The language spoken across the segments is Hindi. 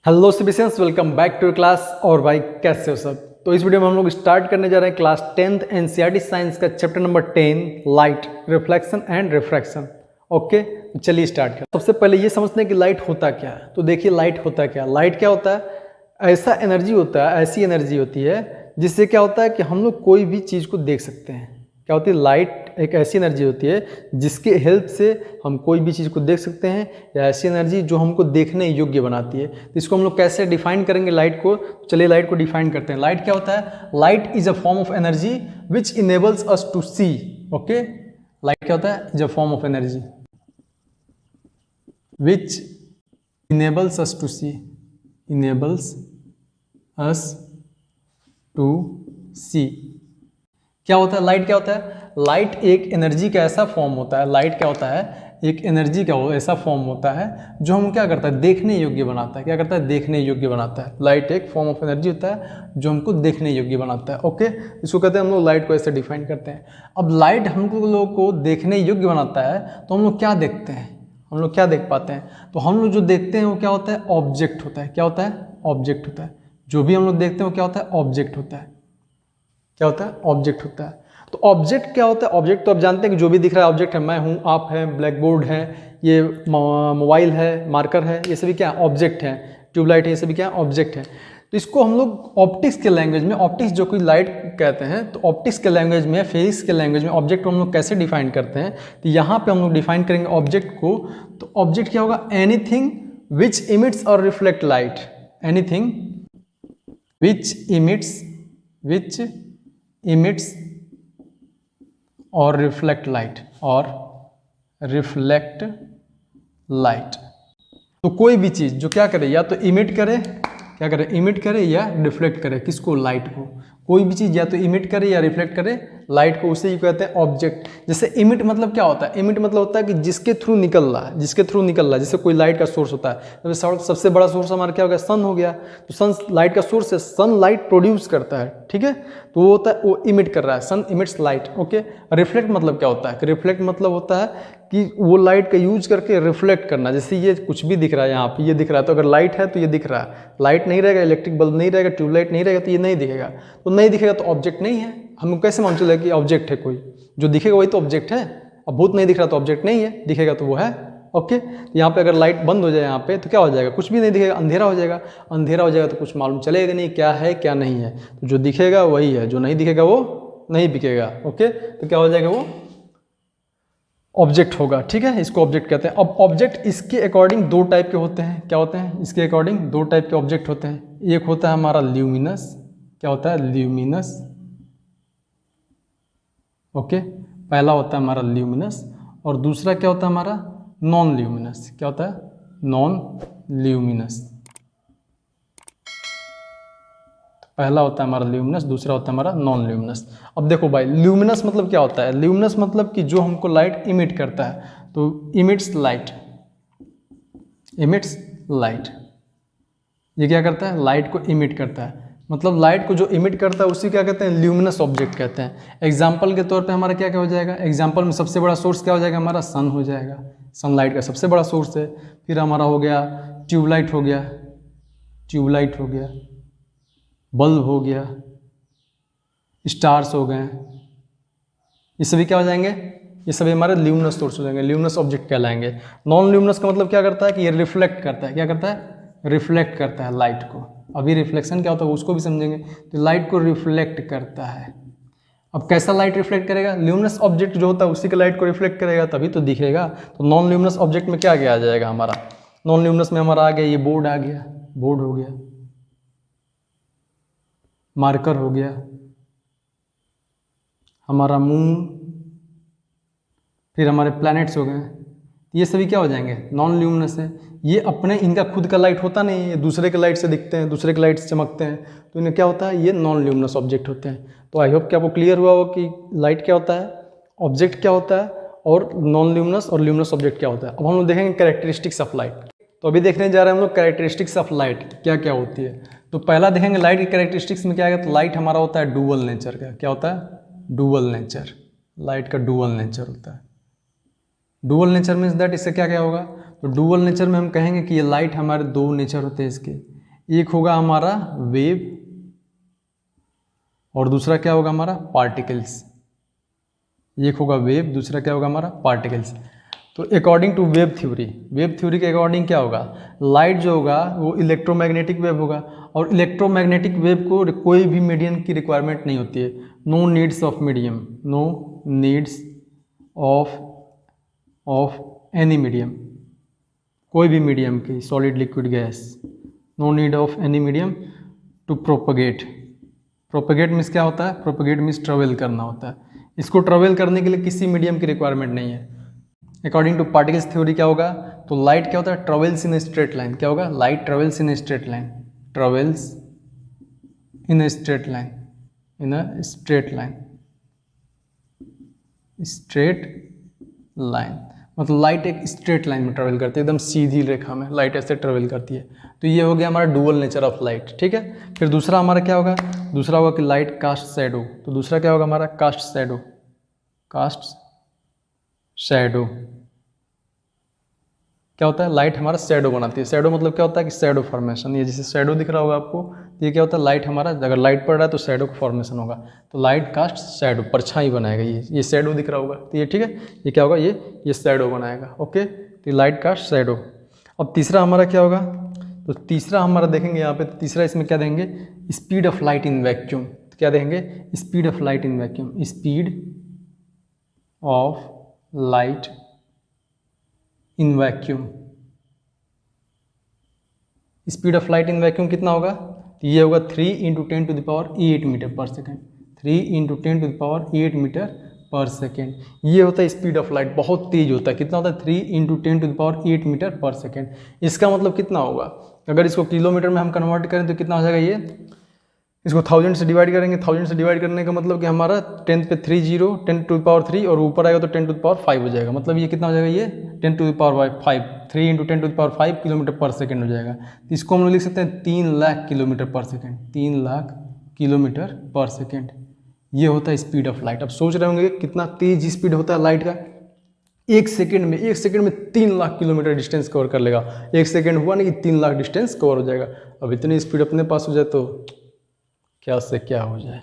हेलो सिबिशंस, वेलकम बैक टू क्लास। और भाई कैसे हो सब। तो इस वीडियो में हम लोग स्टार्ट करने जा रहे हैं क्लास 10th एनसीईआरटी साइंस का chapter number 10 light, reflection and refraction. Okay, तो चलिए स्टार्ट करें। सबसे पहले ये समझते हैं कि लाइट होता क्या है। तो देखिए लाइट होता क्या है। लाइट क्या होता है? ऐसा एनर्जी होता है, ऐसी एनर्जी होती है जिससे क्या होता है कि हम लोग कोई भी चीज़ को देख सकते हैं। क्या होती है? लाइट एक ऐसी एनर्जी होती है जिसके हेल्प से हम कोई भी चीज़ को देख सकते हैं, या ऐसी एनर्जी जो हमको देखने योग्य बनाती है। तो इसको हम लोग कैसे डिफाइन करेंगे लाइट को? चलिए लाइट को डिफाइन करते हैं। लाइट क्या होता है? Light is a form of energy which enables us to see. Okay, light क्या होता है? Is a form of energy which enables us to see, enables us to see. क्या होता है? लाइट क्या होता है? लाइट एक एनर्जी का ऐसा फॉर्म होता है। लाइट क्या होता है? एक एनर्जी का ऐसा फॉर्म होता है जो हम क्या करता है? देखने योग्य बनाता है। क्या करता है? देखने योग्य बनाता है। लाइट एक फॉर्म ऑफ एनर्जी होता है जो हमको देखने योग्य बनाता है। ओके, इसको कहते हैं, हम लोग लाइट को ऐसे डिफाइन करते हैं। अब लाइट हम लोग को देखने योग्य बनाता है तो हम लोग क्या देखते हैं? हम लोग क्या देख पाते हैं? तो हम लोग जो देखते हैं वो क्या होता है? ऑब्जेक्ट होता है। क्या होता है? ऑब्जेक्ट होता है। जो भी हम लोग देखते हैं वो क्या होता है? ऑब्जेक्ट होता है। क्या होता है? ऑब्जेक्ट होता है। तो ऑब्जेक्ट क्या होता है? ऑब्जेक्ट तो आप जानते हैं कि जो भी दिख रहा है ऑब्जेक्ट है। मैं हूँ, आप हैं, ब्लैक बोर्ड है, ये मोबाइल है, मार्कर है, ये सभी क्या है? ऑब्जेक्ट है। ट्यूबलाइट है, ये सभी क्या है? ऑब्जेक्ट है। तो इसको हम लोग ऑप्टिक्स के लैंग्वेज में, ऑप्टिक्स जो कि लाइट कहते हैं, तो ऑप्टिक्स के लैंग्वेज में, फिजिक्स के लैंग्वेज में ऑब्जेक्ट को हम लोग कैसे डिफाइन करते हैं? तो यहाँ पे हम लोग डिफाइन करेंगे ऑब्जेक्ट को। तो ऑब्जेक्ट क्या होगा? एनीथिंग विच इमिट्स और reflect light. Anything which emits और रिफ्लेक्ट लाइट, और रिफ्लेक्ट लाइट। तो कोई भी चीज़ जो क्या करे, या तो इमिट करे, क्या करे? इमिट करे या रिफ्लेक्ट करे। किसको? लाइट को। कोई भी चीज़ या तो इमिट करे या रिफ्लेक्ट करे लाइट को, उसे ही कहते हैं ऑब्जेक्ट। जैसे इमिट मतलब क्या होता है? इमिट मतलब होता है कि जिसके थ्रू निकल रहा है, जिसके थ्रू निकल रहा है। जैसे कोई लाइट का सोर्स होता है, सबसे बड़ा सोर्स हमारा क्या हो गया? सन हो गया। तो सन लाइट का सोर्स है, सन लाइट प्रोड्यूस करता है, ठीक है। तो वो होता है, वो इमिट कर रहा है, सन इमिट्स लाइट। ओके, रिफ्लेक्ट मतलब क्या होता है? रिफ्लेक्ट मतलब होता है कि वो लाइट का यूज करके रिफ्लेक्ट करना। जैसे ये कुछ भी दिख रहा है, यहाँ पे ये दिख रहा है, तो अगर लाइट है तो ये दिख रहा है। लाइट नहीं रहेगा, इलेक्ट्रिक बल्ब नहीं रहेगा, ट्यूबलाइट नहीं रहेगा, तो ये नहीं दिखेगा। तो नहीं दिखेगा तो ऑब्जेक्ट नहीं है। हम कैसे मान चले कि ऑब्जेक्ट है? कोई जो दिखेगा वही तो ऑब्जेक्ट है। अब भूत नहीं दिख रहा तो ऑब्जेक्ट नहीं है, दिखेगा तो वो है। ओके, तो यहाँ पे अगर लाइट बंद हो जाए यहाँ पे तो क्या हो जाएगा? कुछ भी नहीं दिखेगा, अंधेरा हो जाएगा। अंधेरा हो जाएगा तो कुछ मालूम चलेगा नहीं क्या है क्या नहीं है। तो जो दिखेगा वही है, जो नहीं दिखेगा वो नहीं दिखेगा। ओके, तो क्या हो जाएगा? वो ऑब्जेक्ट होगा, ठीक है। इसको ऑब्जेक्ट कहते हैं। अब ऑब्जेक्ट इसके अकॉर्डिंग दो टाइप के होते हैं। क्या होते हैं? इसके अकॉर्डिंग दो टाइप के ऑब्जेक्ट होते हैं। एक होता है हमारा ल्यूमिनस। क्या होता है? ल्यूमिनस। ओके, पहला होता है हमारा ल्यूमिनस, और दूसरा क्या होता है हमारा? Non luminous. क्या होता है? Non luminous. पहला होता है हमारा ल्यूमिनस, दूसरा होता है हमारा नॉन ल्यूमिनस। अब देखो भाई, ल्यूमिनस मतलब क्या होता है? ल्यूमिनस मतलब कि जो हमको लाइट इमिट करता है। तो इमिट्स लाइट, इमिट्स लाइट, ये क्या करता है? लाइट को इमिट करता है। मतलब लाइट को जो इमिट करता है उसी क्या कहते हैं? ल्यूमिनस ऑब्जेक्ट कहते हैं। एग्जाम्पल के तौर पे हमारा क्या क्या हो जाएगा? एग्जाम्पल में सबसे बड़ा सोर्स क्या हो जाएगा? हमारा सन हो जाएगा। सनलाइट का सबसे बड़ा सोर्स है। फिर हमारा हो गया ट्यूबलाइट, हो गया ट्यूबलाइट, हो गया बल्ब, हो गया स्टार्स, हो गए। ये सभी क्या हो जाएंगे? ये सभी हमारे ल्यूमिनस सोर्स हो जाएंगे, ल्यूमिनस ऑब्जेक्ट कहलाएंगे। नॉन ल्यूमिनस का मतलब क्या करता है? कि ये रिफ्लेक्ट करता है। क्या करता है? रिफ्लेक्ट करता है लाइट को। अभी रिफ्लेक्शन क्या होता है उसको भी समझेंगे। तो लाइट को रिफ्लेक्ट करता है। अब कैसा लाइट रिफ्लेक्ट करेगा? ल्यूमिनस ऑब्जेक्ट जो होता है उसी के लाइट को रिफ्लेक्ट करेगा, तभी तो दिखेगा। तो नॉन ल्यूमिनस ऑब्जेक्ट में क्या क्या आ जाएगा हमारा? नॉन ल्यूमिनस में हमारा आ गया ये बोर्ड, आ गया बोर्ड, हो गया मार्कर, हो गया हमारा मून, फिर हमारे प्लैनेट्स हो गए। ये सभी क्या हो जाएंगे? नॉन ल्यूमिनस है। ये अपने, इनका खुद का लाइट होता नहीं है, ये दूसरे के लाइट से दिखते हैं, दूसरे के लाइट से चमकते हैं, तो इन्हें क्या होता है? ये नॉन ल्यूमिनस ऑब्जेक्ट होते हैं। तो आई होप कि आपको क्लियर हुआ हो कि लाइट क्या होता है, ऑब्जेक्ट क्या होता है, और नॉन ल्यूमिनस और ल्यूमिनस ऑब्जेक्ट क्या होता है। अब हम लोग देखेंगे कैरेक्टरिस्टिक्स ऑफ लाइट। तो अभी देखने जा रहे हैं हम लोग कैरेक्टरिस्टिक्स ऑफ लाइट क्या क्या होती है। तो पहला देखेंगे लाइट की कैरेक्टरिस्टिक्स में क्या है। तो लाइट हमारा होता है डुअल नेचर का। क्या होता है? Dual nature. लाइट का डुअल नेचर होता है। डुअल नेचर मीन्स दैट, इससे क्या क्या होगा? तो डुअल नेचर में हम कहेंगे कि ये लाइट हमारे दो नेचर होते हैं इसके। एक होगा हमारा वेव और दूसरा क्या होगा हमारा पार्टिकल्स। एक होगा वेव, दूसरा क्या होगा हमारा पार्टिकल्स। तो अकॉर्डिंग टू वेव थ्योरी के अकॉर्डिंग क्या होगा, लाइट जो होगा वो इलेक्ट्रोमैग्नेटिक वेव होगा, और इलेक्ट्रोमैग्नेटिक वेव को कोई भी मीडियम की रिक्वायरमेंट नहीं होती है। No needs of medium, no needs of any medium, कोई भी मीडियम की, solid liquid gas, no need of any medium to propagate. Propagate means क्या होता है, प्रोपगेट मीन्स ट्रेवल करना होता है। इसको ट्रेवल करने के लिए किसी मीडियम की रिक्वायरमेंट नहीं है। अकॉर्डिंग टू पार्टिकल्स थ्योरी क्या होगा, तो लाइट क्या होता है, travels in a straight line. क्या होगा, light travels in a straight line, travels in a straight line, in a straight line, straight line मतलब लाइट एक स्ट्रेट लाइन में ट्रेवल करती है, एकदम सीधी रेखा में लाइट ऐसे ट्रेवल करती है। तो ये हो गया हमारा डुअल नेचर ऑफ लाइट, ठीक है। फिर दूसरा हमारा क्या होगा, दूसरा होगा कि लाइट कास्ट शैडो। तो दूसरा क्या होगा हमारा, कास्ट शैडो, कास्ट शैडो क्या होता है, लाइट हमारा शैडो बनाती है। शैडो मतलब क्या होता है कि शैडो फॉर्मेशन, ये जैसे शैडो दिख रहा होगा आपको, ये क्या होता है, लाइट हमारा, अगर लाइट पड़ रहा है तो शैडो का फॉर्मेशन होगा, तो लाइट कास्ट शैडो, परछाई बनाएगा। ये शैडो दिख रहा होगा, तो ये ठीक है, ये क्या होगा, ये शैडो बनाएगा। ओके, तो लाइट कास्ट शैडो। अब तीसरा हमारा क्या होगा, तो तीसरा हमारा देखेंगे यहाँ पे, तो तीसरा इसमें क्या देंगे, speed of light in vacuum. तो क्या देंगे, speed of light in vacuum, speed of light in vacuum. Speed of light in vacuum कितना होगा, तो ये होगा 3 × 10⁸ मीटर पर सेकेंड, 3 × 10⁸ मीटर पर सेकेंड। ये होता है स्पीड ऑफ लाइट, बहुत तेज होता है। कितना होता है, 3 × 10⁸ मीटर पर सेकेंड। इसका मतलब कितना होगा, अगर इसको किलोमीटर में हम कन्वर्ट करें तो कितना हो जाएगा, ये इसको 1000 से डिवाइड करेंगे। 1000 से डिवाइड करने का मतलब कि हमारा 10 पे 3 0, 10⁻³ और ऊपर आएगा तो 10⁵ हो जाएगा। मतलब ये कितना हो जाएगा, ये 10⁵, 3 × 10⁵ किलोमीटर पर सेकेंड हो जाएगा। तो इसको हम लोग लिख सकते हैं 3 लाख किलोमीटर पर सेकेंड, 3 लाख किलोमीटर पर सेकेंड। ये होता है स्पीड ऑफ लाइट। अब सोच रहे होंगे कितना तेज स्पीड होता है लाइट का, एक सेकेंड में 3 लाख किलोमीटर डिस्टेंस कवर कर लेगा। एक सेकेंड हुआ नहीं कि 3 लाख डिस्टेंस कवर हो जाएगा। अब इतनी स्पीड अपने पास हो जाए तो क्या से क्या हो जाए।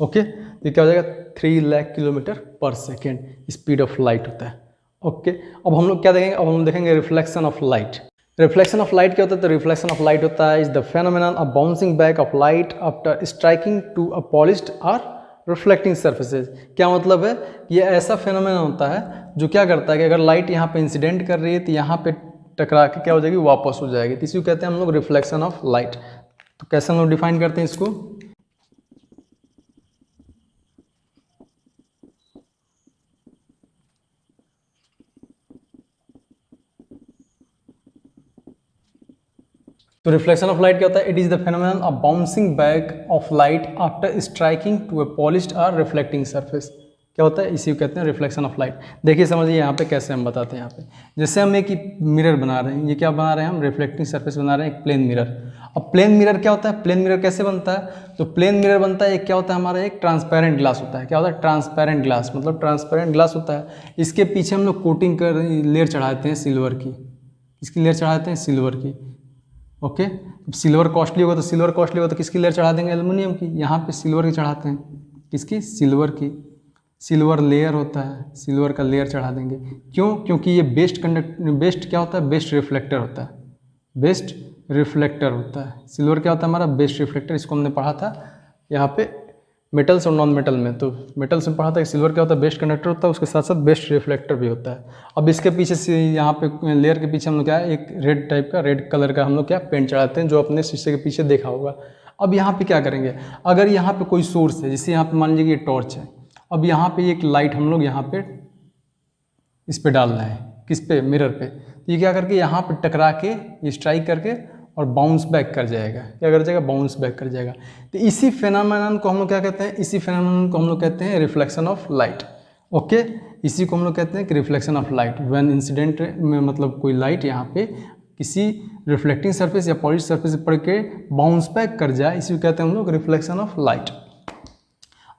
ओके, तो क्या हो जाएगा, 3 लाख किलोमीटर पर सेकेंड स्पीड ऑफ लाइट होता है। ओके, अब हम लोग क्या देखेंगे, अब हम देखेंगे reflection of light. Reflection of light क्या होता है, तो रिफ्लेक्शन ऑफ लाइट होता है is the phenomenon of bouncing back of light after striking to a polished और रिफ्लेक्टिंग सर्फेसेज। क्या मतलब है, ये ऐसा फेनोमेनन होता है जो क्या करता है कि अगर लाइट यहाँ पे इंसिडेंट कर रही है तो यहाँ पे टकरा के क्या हो जाएगी, वापस हो जाएगी। तो इसी को कहते हैं हम लोग रिफ्लेक्शन ऑफ लाइट। तो कैसे हम लोग डिफाइन करते हैं इसको, तो रिफ्लेक्शन ऑफ लाइट क्या होता है, it is the phenomenon of bouncing back of light after striking to a polished और रिफ्लेक्टिंग सरफेस। क्या होता है, इसी को कहते हैं रिफ्लेक्शन ऑफ लाइट। देखिए समझिए यहाँ पे कैसे हम बताते हैं। यहाँ पे जैसे हम एक मिरर बना रहे हैं, ये क्या बना रहे हैं, हम रिफ्लेक्टिंग सरफेस बना रहे हैं, एक प्लेन मिरर। अब प्लेन मिरर क्या होता है, प्लेन मिरर कैसे बनता है, तो प्लेन मिरर बनता है, एक क्या होता है हमारा, एक ट्रांसपेरेंट ग्लास होता है। क्या होता है, ट्रांसपेरेंट ग्लास, मतलब ट्रांसपेरेंट ग्लास होता है। इसके पीछे हम लोग कोटिंग कर लेयर चढ़ाते हैं सिल्वर की, इसकी लेयर चढ़ाते हैं सिल्वर की। ओके, सिल्वर कॉस्टली होगा तो सिल्वर कॉस्टली होगा तो किसकी लेयर चढ़ा देंगे, एल्युमिनियम की। यहाँ पे सिल्वर की चढ़ाते हैं, किसकी, सिल्वर की। सिल्वर लेयर होता है, सिल्वर का लेयर चढ़ा देंगे। क्यों, क्योंकि ये बेस्ट क्या होता है, बेस्ट रिफ्लेक्टर होता है, बेस्ट रिफ्लेक्टर होता है। सिल्वर क्या होता है हमारा, बेस्ट रिफ्लेक्टर। इसको हमने पढ़ा था यहाँ पे मेटल्स और नॉन मेटल में। तो मेटल्स में पढ़ा था कि सिल्वर क्या होता है, बेस्ट कंडक्टर होता है, उसके साथ साथ बेस्ट रिफ्लेक्टर भी होता है। अब इसके पीछे से यहाँ पे लेयर के पीछे हम लोग क्या है, एक रेड टाइप का, रेड कलर का हम लोग क्या पेंट चढ़ाते हैं, जो अपने शीशे के पीछे देखा होगा। अब यहाँ पे क्या करेंगे, अगर यहाँ पे कोई सोर्स है, जैसे यहाँ पे मान लीजिए कि ये टॉर्च है, अब यहाँ पे एक लाइट हम लोग यहाँ पे इस पे डाल रहे हैं, किस पे, मिरर पे। तो ये क्या करके यहाँ पे टकरा के स्ट्राइक करके और बाउंस बैक कर जाएगा। क्या कर जाएगा, बाउंस बैक कर जाएगा। तो इसी फेनोमेनन को हम लोग क्या कहते हैं, इसी फेनोमेनन को हम लोग कहते हैं रिफ्लेक्शन ऑफ लाइट। ओके, इसी को हम लोग कहते हैं कि reflection of light. When incident में मतलब कोई लाइट यहाँ पे किसी रिफ्लेक्टिंग सरफेस या पॉलिश सरफेस पर के बाउंस बैक कर जाए, इसी को कहते हैं हम लोग रिफ्लेक्शन ऑफ लाइट।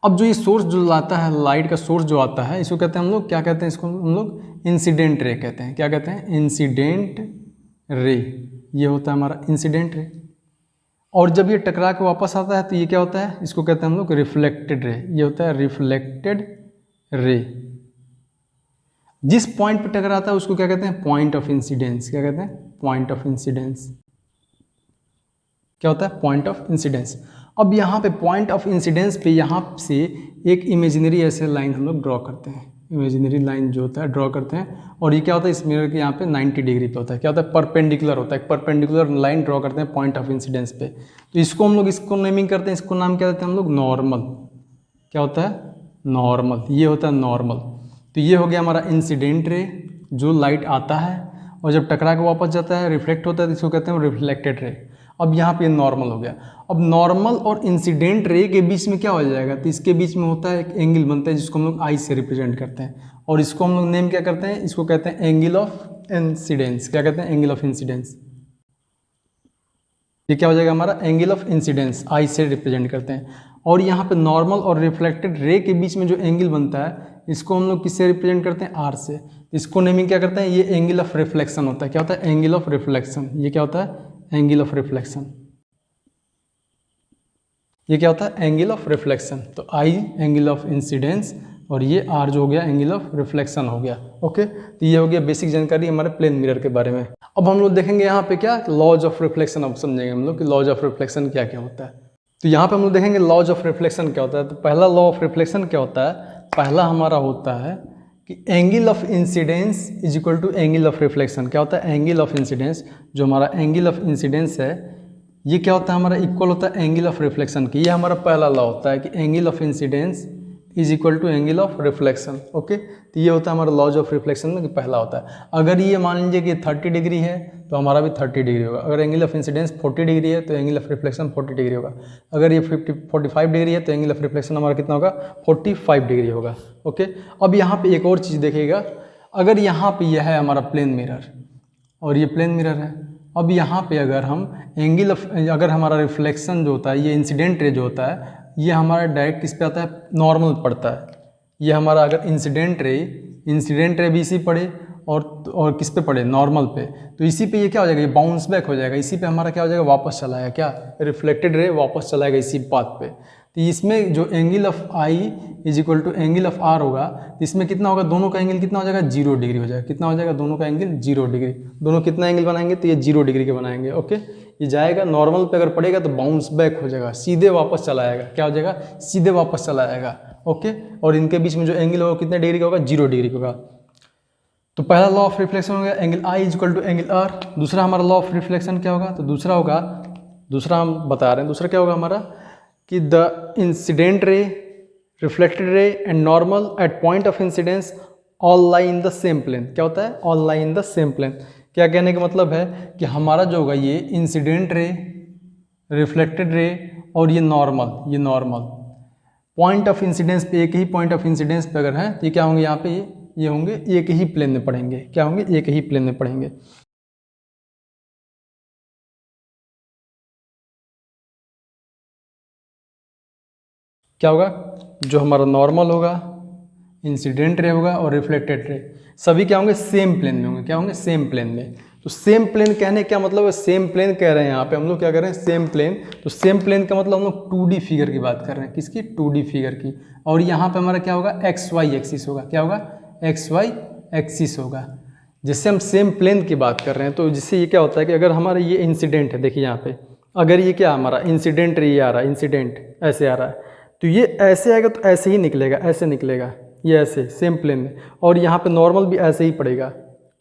अब जो ये सोर्स जो लाता है, लाइट का सोर्स जो आता है, इसको कहते हैं हम लोग, क्या कहते हैं, इसको हम लोग इंसिडेंट रे कहते हैं। क्या कहते हैं, इंसिडेंट रे। ये होता है हमारा इंसिडेंट रे। और जब ये टकरा के वापस आता है तो ये क्या होता है, इसको कहते हैं हम लोग रिफ्लेक्टेड रे। ये होता है रिफ्लेक्टेड रे। जिस पॉइंट पे टकराता है उसको क्या कहते हैं, पॉइंट ऑफ इंसिडेंस। क्या कहते हैं, पॉइंट ऑफ इंसिडेंस। क्या होता है, पॉइंट ऑफ इंसिडेंस। अब यहाँ पे पॉइंट ऑफ इंसिडेंस पे यहाँ से एक इमेजिनरी ऐसे लाइन हम लोग ड्रॉ करते हैं। इमेजिनरी लाइन जो होता है ड्रॉ करते हैं, और ये क्या होता है, इस मिरर के यहाँ पे 90 डिग्री पे होता है। क्या होता है, परपेंडिकुलर होता है। परपेंडिकुलर लाइन ड्रॉ करते हैं पॉइंट ऑफ इंसिडेंस पे। तो इसको हम लोग, इसको नेमिंग करते हैं, इसको नाम क्या देते हैं हम लोग, नॉर्मल। क्या होता है, नॉर्मल। ये होता है नॉर्मल। तो ये हो गया हमारा इंसिडेंट रे, जो लाइट आता है और जब टकरा के वापस जाता है, रिफ्लेक्ट होता है, तो इसको कहते हैं रिफ्लेक्टेड रे। अब यहाँ पे नॉर्मल हो गया। अब नॉर्मल और इंसिडेंट रे के बीच में क्या हो जाएगा, तो इसके बीच में होता है एक एंगल बनता है, जिसको हम लोग आई से रिप्रेजेंट करते हैं, और इसको हम लोग नेम क्या करते हैं, इसको कहते हैं एंगल ऑफ इंसिडेंस। क्या कहते हैं, एंगल ऑफ इंसिडेंस। ये क्या हो जाएगा हमारा, एंगल ऑफ इंसिडेंस, आई से रिप्रेजेंट करते हैं। और यहाँ पे नॉर्मल और रिफ्लेक्टेड रे के बीच में जो एंगल बनता है, इसको हम लोग किससे रिप्रेजेंट करते हैं, आर से। इसको नेमिंग क्या करते हैं, ये एंगल ऑफ रिफ्लेक्शन होता है। क्या होता है, एंगल ऑफ रिफ्लेक्शन। ये क्या होता है, एंगल ऑफ रिफ्लेक्शन। ये क्या होता है, एंगल ऑफ रिफ्लेक्शन। तो आई एंगल ऑफ इंसिडेंस, और ये आर जो हो गया एंगल ऑफ रिफ्लेक्शन हो गया। ओके, तो ये हो गया बेसिक जानकारी हमारे प्लेन मिरर के बारे में। अब हम लोग देखेंगे यहाँ पे क्या, लॉज ऑफ रिफ्लेक्शन। अब समझेंगे हम लोग कि लॉज ऑफ रिफ्लेक्शन क्या क्या होता है। तो यहाँ पे हम लोग देखेंगे लॉज ऑफ रिफ्लेक्शन क्या होता है। तो पहला लॉ ऑफ रिफ्लेक्शन क्या होता है, पहला हमारा होता है कि angle of incidence is equal to angle of reflection. क्या होता है, एंगल ऑफ इंसिडेंस, जो हमारा एंगल ऑफ इंसिडेंस है, ये क्या होता है हमारा, इक्वल होता है एंगल ऑफ रिफ्लेक्शन की। ये हमारा पहला लॉ होता है कि angle of incidence is equal to angle of reflection. Okay, तो ये होता है हमारा लॉज ऑफ रिफ्लेक्शन में कि पहला होता है। अगर ये मान लीजिए कि 30 डिग्री है तो हमारा भी 30 डिग्री होगा। अगर एंगल ऑफ इंसिडेंस 40 डिग्री है तो एंगल ऑफ रिफ्लेक्शन 40 डिग्री होगा। अगर ये 45 डिग्री है तो एंगल ऑफ रिफ्लेक्शन हमारा कितना होगा, 45 डिग्री होगा। ओके, अब यहाँ पे एक और चीज़ देखिएगा, अगर यहाँ पे यह है हमारा प्लेन मिरर और ये प्लेन मिरर है, अब यहाँ पे अगर हम एंगल ऑफ, अगर हमारा रिफ्लेक्शन जो होता है, ये इंसिडेंट रे जो होता है, ये हमारा डायरेक्ट किस पे आता है, नॉर्मल पड़ता है। ये हमारा अगर इंसिडेंट रे भी इसी पड़े और किस पे पड़े, नॉर्मल पे, तो इसी पे ये क्या हो जाएगा, ये बाउंस बैक हो जाएगा। इसी पे हमारा क्या हो जाएगा, वापस चला आएगा, क्या, रिफ्लेक्टेड रे वापस चलाएगा इसी पाथ पे। तो इसमें जो angle of i is equal to angle of r होगा, तो इसमें कितना होगा, दोनों का एंगल कितना हो जाएगा, 0 डिग्री हो जाएगा। कितना हो जाएगा, दोनों का एंगल 0 डिग्री। दोनों कितना एंगल बनाएंगे, तो ये 0 डिग्री के बनाएंगे। ओके, ये जाएगा नॉर्मल पे, अगर पड़ेगा तो बाउंस बैक हो जाएगा, सीधे वापस चला आएगा। क्या हो जाएगा, सीधे वापस चला आएगा। ओके, और इनके बीच में जो एंगल होगा कितने डिग्री का होगा, 0 डिग्री का होगा। तो पहला लॉ ऑफ रिफ्लेक्शन हो गया angle i is equal to angle r. दूसरा हमारा लॉ ऑफ रिफ्लेक्शन क्या होगा, तो दूसरा होगा, दूसरा हम बता रहे हैं, दूसरा क्या होगा हमारा, कि the incident ray, reflected ray and normal at point of incidence all lie in the same plane. क्या होता है, all lie in the same plane. क्या कहने का मतलब है कि हमारा जो होगा ये इंसिडेंट रे, रिफ्लेक्टेड रे और ये नॉर्मल पॉइंट ऑफ इंसिडेंस पे, एक ही पॉइंट ऑफ इंसिडेंस पे अगर है तो ये क्या होंगे, यहाँ पे ये होंगे एक ही प्लेन में पढ़ेंगे। क्या होंगे, एक ही प्लेन में पढ़ेंगे। क्या होगा, जो हमारा नॉर्मल होगा, इंसिडेंट रे होगा और रिफ्लेक्टेड रे, सभी क्या होंगे, सेम प्लेन में होंगे। क्या होंगे, सेम प्लेन में। तो सेम प्लेन कहने क्या मतलब है, सेम प्लेन कह रहे हैं यहाँ पे हम लोग, क्या कर रहे हैं, सेम प्लेन। तो सेम प्लेन का मतलब हम लोग 2D फिगर की बात कर रहे हैं। किसकी, 2D फिगर की। और यहाँ पे हमारा क्या होगा, XY एक्सिस होगा। क्या होगा, XY एक्सिस होगा। जिससे हम सेम प्लेन की बात कर रहे हैं, तो जिससे ये क्या होता है कि अगर हमारा ये इंसिडेंट है, देखिए यहाँ पे, अगर ये क्या हमारा इंसिडेंट रे आ रहा है, इंसिडेंट ऐसे आ रहा है, तो ये ऐसे आएगा तो ऐसे ही निकलेगा, ऐसे निकलेगा, ये ऐसे सेम प्लेन में। और यहाँ पे नॉर्मल भी ऐसे ही पड़ेगा।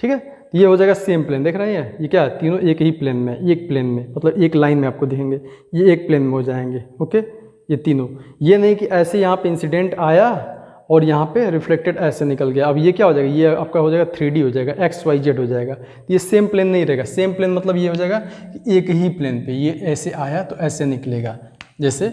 ठीक है, ये हो जाएगा सेम प्लेन। देख रहे हैं ये क्या है, तीनों एक ही प्लेन में, एक प्लेन में, मतलब एक लाइन में आपको दिखेंगे, ये एक प्लेन में हो जाएंगे। ओके, ये तीनों, ये नहीं कि ऐसे यहाँ पे इंसिडेंट आया और यहाँ पे रिफ्लेक्टेड ऐसे निकल गया। अब ये क्या हो जाएगा, ये आपका हो जाएगा 3D हो जाएगा, XYZ हो जाएगा। ये सेम प्लेन नहीं रहेगा। सेम प्लेन मतलब ये हो जाएगा कि एक ही प्लेन पे ये ऐसे आया तो ऐसे निकलेगा। जैसे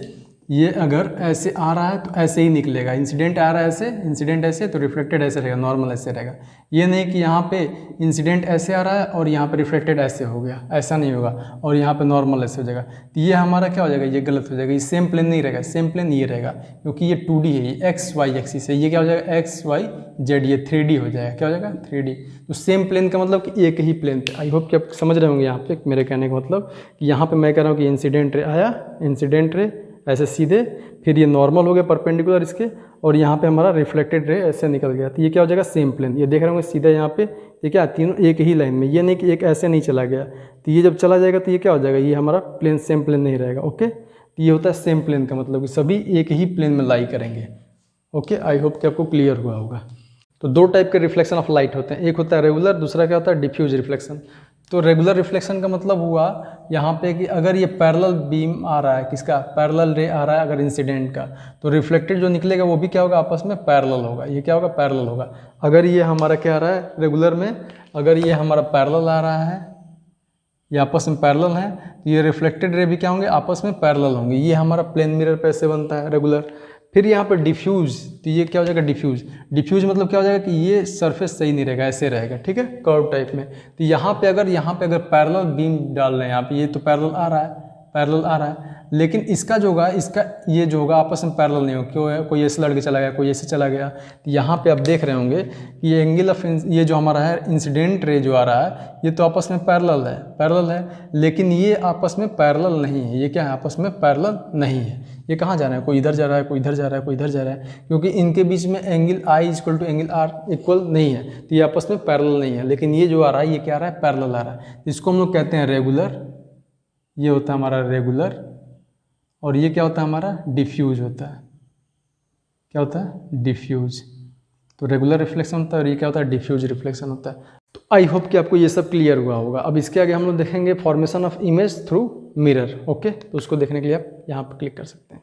ये अगर ऐसे आ रहा है तो ऐसे ही निकलेगा, इंसिडेंट आ रहा है ऐसे, इंसिडेंट ऐसे तो रिफ्लेक्टेड ऐसे रहेगा, नॉर्मल ऐसे रहेगा। ये नहीं कि यहाँ पे इंसिडेंट ऐसे आ रहा है और यहाँ पे रिफ्लेक्टेड ऐसे हो गया, ऐसा नहीं होगा, और यहाँ पे नॉर्मल ऐसे हो जाएगा। तो ये हमारा क्या हो जाएगा, ये गलत हो जाएगा, ये सेम प्लेन नहीं रहेगा, सेम प्लेन ये रहेगा, क्योंकि ये 2D है, ये एक्स वाई एक्सिस है, ये क्या हो जाएगा एक्स वाई जेड, ये 3D हो जाएगा, क्या हो जाएगा 3D। तो सेम प्लेन का मतलब कि एक ही प्लेन पे। आई होप कि आप समझ रहे होंगे यहाँ पे मेरे कहने का मतलब कि यहाँ पे मैं कह रहा हूँ कि इंसिडेंट रे आया, इंसिडेंट रे ऐसे सीधे, फिर ये नॉर्मल हो गया परपेंडिकुलर इसके, और यहाँ पे हमारा रिफ्लेक्टेड रे ऐसे निकल गया, तो ये क्या हो जाएगा सेम प्लेन। ये देख रहे होंगे सीधा यहाँ पे, ये क्या तीनों एक ही लाइन में, ये नहीं कि एक ऐसे नहीं चला गया, तो ये जब चला जाएगा तो ये क्या हो जाएगा, ये हमारा प्लेन सेम प्लेन नहीं रहेगा। ओके, तो ये होता है सेम प्लेन का मतलब कि सभी एक ही प्लेन में लाई करेंगे। ओके, आई होप कि आपको क्लियर हुआ होगा। तो दो टाइप के रिफ्लेक्शन ऑफ लाइट होते हैं, एक होता है रेगुलर, दूसरा क्या होता है डिफ्यूज रिफ्लेक्शन। तो रेगुलर रिफ्लेक्शन का मतलब हुआ यहाँ पे कि अगर ये पैरेलल बीम आ रहा है, किसका पैरेलल रे आ रहा है अगर इंसिडेंट का, तो रिफ्लेक्टेड जो निकलेगा वो भी क्या होगा आपस में पैरेलल होगा, ये क्या होगा पैरेलल होगा। अगर ये हमारा क्या आ रहा है रेगुलर में, अगर ये हमारा पैरेलल आ रहा है, ये आपस में पैरेलल है, तो ये रिफ्लेक्टेड रे भी क्या होंगे आपस में पैरेलल होंगे, ये हमारा प्लेन मिरर पे ऐसे बनता है रेगुलर। फिर यहाँ पर डिफ्यूज, तो ये क्या हो जाएगा डिफ्यूज, डिफ्यूज मतलब क्या हो जाएगा कि ये सरफेस सही नहीं रहेगा, ऐसे रहेगा, ठीक है कर्व टाइप में। तो यहाँ पे अगर पैरेलल बीम डाल रहे हैं यहाँ पे, ये तो पैरेलल आ रहा है, पैरेलल आ रहा है, लेकिन इसका जो होगा, इसका ये जो होगा आपस में पैरेलल नहीं होगा, क्यों है, कोई ऐसे लड़ के चला गया, कोई ऐसे चला गया। तो यहाँ पे आप देख रहे होंगे कि ये एंगल ऑफ ये जो हमारा है इंसिडेंट रे जो आ रहा है, ये तो आपस में पैरेलल है, पैरेलल है, लेकिन ये आपस में पैरेलल नहीं है, ये क्या है आपस में पैरेलल नहीं है। ये कहाँ जा रहा है, कोई इधर जा रहा है, कोई इधर जा रहा है, कोई इधर जा रहा है, क्योंकि इनके बीच में angle i equal to angle r equal नहीं है, तो ये आपस में पैरेलल नहीं है। लेकिन ये जो आ रहा है ये क्या आ रहा है पैरेलल आ रहा है, इसको हम लोग कहते हैं रेगुलर, ये होता है हमारा रेगुलर, और ये क्या होता है हमारा डिफ्यूज होता है, क्या होता है डिफ्यूज। तो रेगुलर रिफ्लेक्शन होता है और ये क्या होता है डिफ्यूज रिफ्लेक्शन होता है। तो आई होप कि आपको ये सब क्लियर हुआ होगा। अब इसके आगे हम लोग देखेंगे formation of image through mirror. Okay, तो उसको देखने के लिए आप यहाँ पर क्लिक कर सकते हैं।